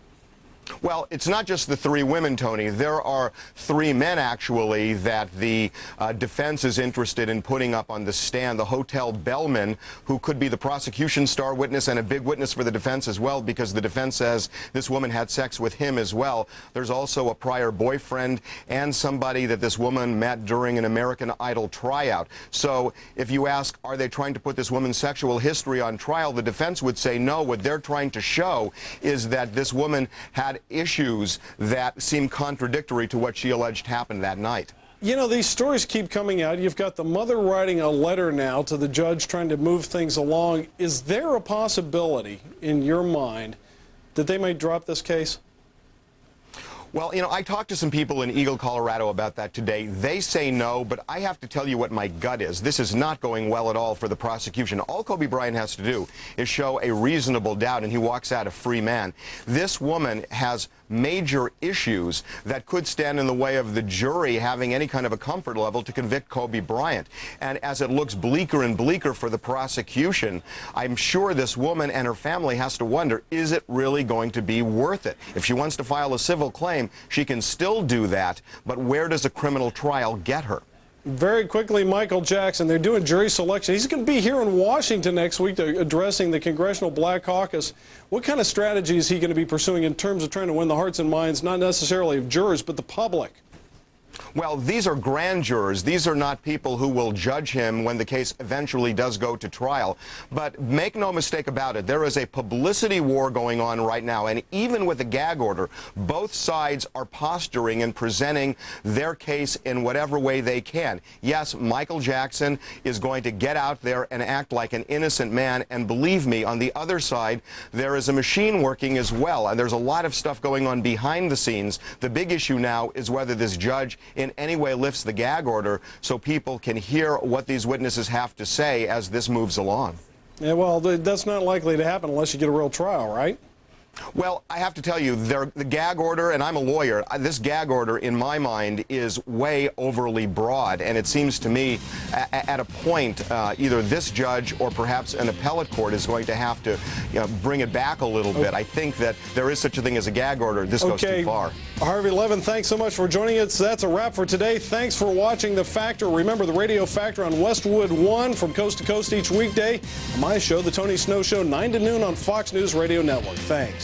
Well, it's not just the 3 women, Tony. There are 3 men, actually, that the defense is interested in putting up on the stand. The hotel bellman, who could be the prosecution's star witness and a big witness for the defense as well, because the defense says this woman had sex with him as well. There's also a prior boyfriend and somebody that this woman met during an American Idol tryout. So if you ask, are they trying to put this woman's sexual history on trial, the defense would say no. What they're trying to show is that this woman had issues that seem contradictory to what she alleged happened that night. You know, these stories keep coming out. You've got the mother writing a letter now to the judge trying to move things along. Is there a possibility in your mind that they might drop this case? Well, you know, I talked to some people in Eagle, Colorado about that today. They say no, but I have to tell you what my gut is. This is not going well at all for the prosecution. All Kobe Bryant has to do is show a reasonable doubt, and he walks out a free man. This woman has major issues that could stand in the way of the jury having any kind of a comfort level to convict Kobe Bryant. And as it looks bleaker and bleaker for the prosecution, I'm sure this woman and her family has to wonder, is it really going to be worth it? If she wants to file a civil claim, she can still do that, but where does a criminal trial get her? Very quickly, Michael Jackson, they're doing jury selection. He's going to be here in Washington next week addressing the Congressional Black Caucus. What kind of strategy is he going to be pursuing in terms of trying to win the hearts and minds, not necessarily of jurors, but the public? Well, these are grand jurors. These are not people who will judge him when the case eventually does go to trial. But make no mistake about it, there is a publicity war going on right now. And even with the gag order, both sides are posturing and presenting their case in whatever way they can. Yes, Michael Jackson is going to get out there and act like an innocent man. And believe me, on the other side, there is a machine working as well. And there's a lot of stuff going on behind the scenes. The big issue now is whether this judge in any way lifts the gag order so people can hear what these witnesses have to say as this moves along. Yeah, well, that's not likely to happen unless you get a real trial, right? Well, I have to tell you, the gag order, and I'm a lawyer, this gag order, in my mind, is way overly broad. And it seems to me, at a point, either this judge or perhaps an appellate court is going to have to bring it back a little bit. I think that there is such a thing as a gag order. This goes too far. Harvey Levin, thanks so much for joining us. That's a wrap for today. Thanks for watching The Factor. Remember the Radio Factor on Westwood One from coast to coast each weekday. On my show, The Tony Snow Show, 9 to noon on Fox News Radio Network. Thanks.